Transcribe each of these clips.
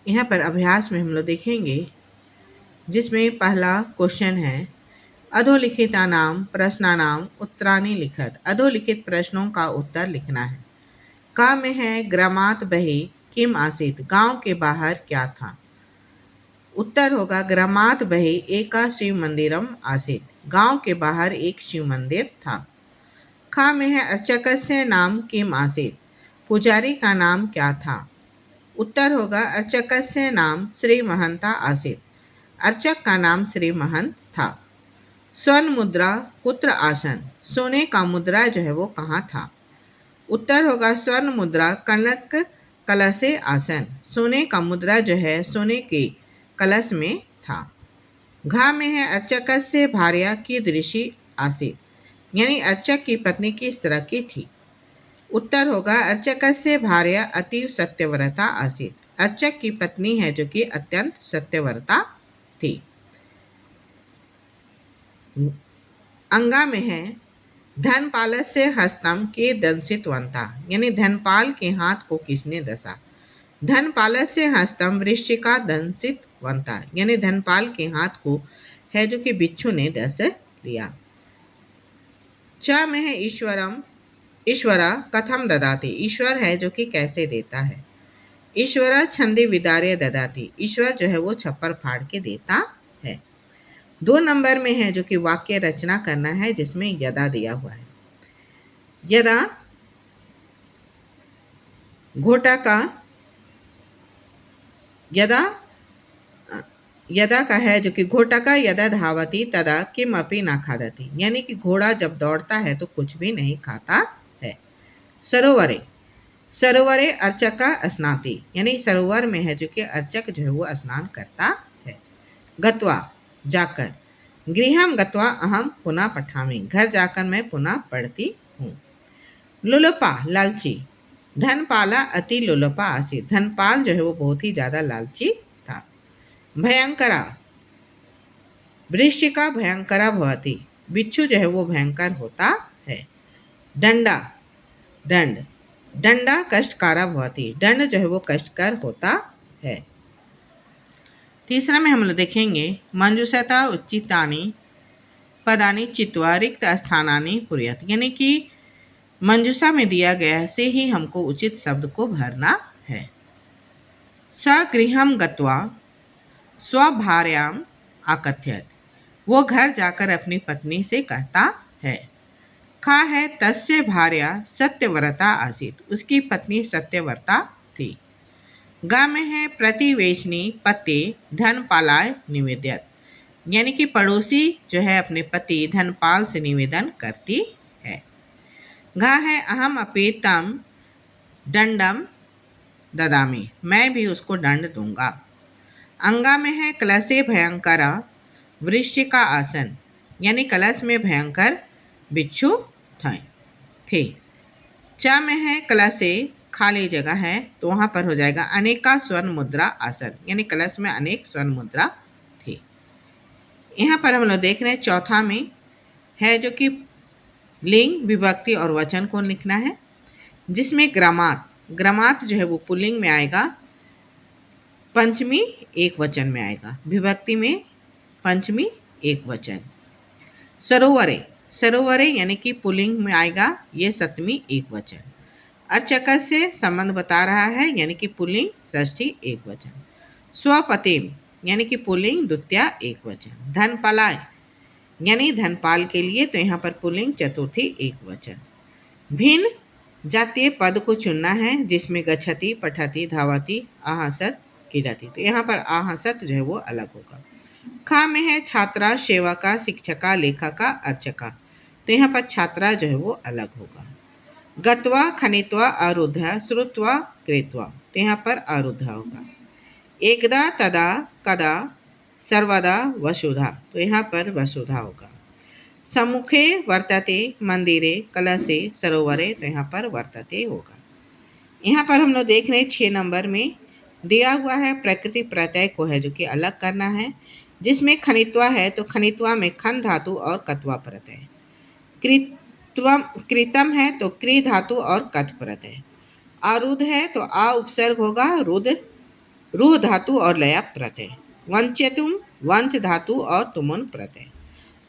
यहाँ पर अभ्यास में हम लोग देखेंगे, जिसमें पहला क्वेश्चन है अधोलिखितानां प्रश्नानां उत्तराणि लिखत। अधोलिखित प्रश्नों का उत्तर लिखना है। का में है ग्रामात् बहि किम आसीत्, गांव के बाहर क्या था। उत्तर होगा ग्रामात् बहि एका शिव मंदिरम आसीत्, गांव के बाहर एक शिव मंदिर था। खा में है अर्चकस्य नाम किम आसीत्, पुजारी का नाम क्या था। उत्तर होगा अर्चकस्य नाम श्री महंता आसीत्, अर्चक का नाम श्री महंत था। स्वर्ण मुद्रा कुत्र आसन, सोने का मुद्रा जो है वो कहाँ था। उत्तर होगा स्वर्ण मुद्रा कनक कलशे आसन, सोने का मुद्रा जो है सोने के कलश में था। घा में है अर्चकस्य भार्या कीदृशी आसीत्, यानी अर्चक की पत्नी किस तरह की थी। उत्तर होगा अर्चकस्य भार्या अतीव सत्यव्रता आसीत्, अर्चक की पत्नी है जो कि अत्यंत सत्यव्रता थी। अंगा में है धनपालस्य हस्तम के दंसितवंता, यानी धनपाल के हाथ को किसने डसा। धनपालस्य हस्तम वृश्चिका दंसितवंता, यानी धनपाल के हाथ को है जो कि बिच्छू ने डस लिया। च में है ईश्वरम ईश्वरा कथम ददाति, ईश्वर है जो कि कैसे देता है। ईश्वरा छंदे विदार्य ददाति, ईश्वर जो है वो छप्पर फाड़ के देता है। 2 नंबर में है जो कि वाक्य रचना करना है, जिसमें यदा दिया हुआ है। यदा घोटा का यदा का है जो कि घोटा का यदा धावती तदा किम अपि न खादति, यानी कि घोड़ा जब दौड़ता है तो कुछ भी नहीं खाता है। सरोवरे सरोवरे अर्चका स्नाति, यानी सरोवर में है जो कि अर्चक जो है वो स्नान करता है। गत्वा जाकर, गृहम गत्वा अहम पुनः पठामि, घर जाकर मैं पुनः पढ़ती हूँ। लुलुपा लालची, धनपाला अति लुलुपा आसीत्, धनपाल जो है वो बहुत ही ज्यादा लालची था। भयंकरा वृश्चिका भयंकरा भवति, बिच्छू जो है वो भयंकर होता है। दंडा दंड दंडा कष्टकारा भवति, दंड जो है वो कष्टकर होता है। तीसरा में हम लोग देखेंगे मंजूषता उचितानि पदानि चित्वा रिक्त स्थानानि पूरयत, यानी कि मंजूषा में दिया गया से ही हमको उचित शब्द को भरना है। सगृहम गत्वा स्वभार्याम आकथयत, वो घर जाकर अपनी पत्नी से कहता है। खा है तस्य भार्या सत्यव्रता आसीत्, उसकी पत्नी सत्यव्रता थी। गा में है प्रतिवेशनी पति धनपालाय निवेद्यत, यानी कि पड़ोसी जो है अपने पति धनपाल से निवेदन करती है। घा है अहम अपि तम दंडम ददामी, मैं भी उसको दंड दूंगा। अंगा में है कलशे भयंकरा वृश्चिका आसन, यानी कलश में भयंकर बिच्छू थे। च में है कलशे खाली जगह है तो वहां पर हो जाएगा अनेका स्वर्ण मुद्रा आसन, यानी कलश में अनेक स्वर्ण मुद्रा थी। यहाँ पर हम लोग देख रहे हैं चौथा में है जो कि लिंग विभक्ति और वचन को लिखना है, जिसमें ग्रामात जो है वो पुल्लिंग में आएगा, पंचमी एक वचन में आएगा, विभक्ति में पंचमी एक वचन। सरोवरे सरोवरे यानी कि पुल्लिंग में आएगा, ये सप्तमी एक वचन। अर्चक से संबंध बता रहा है, यानी कि पुल्लिंग षष्ठी एक वचन। स्वपतिम यानी कि पुल्लिंग द्वितीया एक वचन। धनपालाय यानी धनपाल के लिए, तो यहाँ पर पुल्लिंग चतुर्थी एक वचन। भिन्न जातीय पद को चुनना है, जिसमें गच्छति पठति धावति आहसत क्रीडति, तो यहाँ पर आहसत जो है वो अलग होगा। खा में है छात्रा सेवका शिक्षका लेखका अर्चका, तो यहाँ पर छात्रा जो है वो अलग होगा। गत्वा खनित्वा आरुद्धा श्रुत्वा कृत्वा, तो यहाँ पर आरुद्धा होगा। एकदा तदा कदा सर्वदा वसुधा, तो यहाँ पर वसुधा होगा। सम्मुखे वर्तते मंदिरे कलशे सरोवरे, तो यहाँ पर वर्तते होगा। यहाँ पर हम लोग देख रहे हैं 6 नंबर में दिया हुआ है प्रकृति प्रत्यय को है जो कि अलग करना है, जिसमें खनित्वा है तो खनित्वा में खन धातु और कत्वा प्रत्यय। कृतम है तो क्री धातु और कथ प्रत्यय। आरुद्ध है तो आ उपसर्ग होगा रुद्ध रूह धातु और लया प्रत्यय। वंच्यतुम वंच धातु और तुमुन प्रत्यय।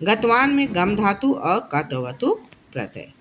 गतवान में गम धातु और कतवतु प्रत्यय।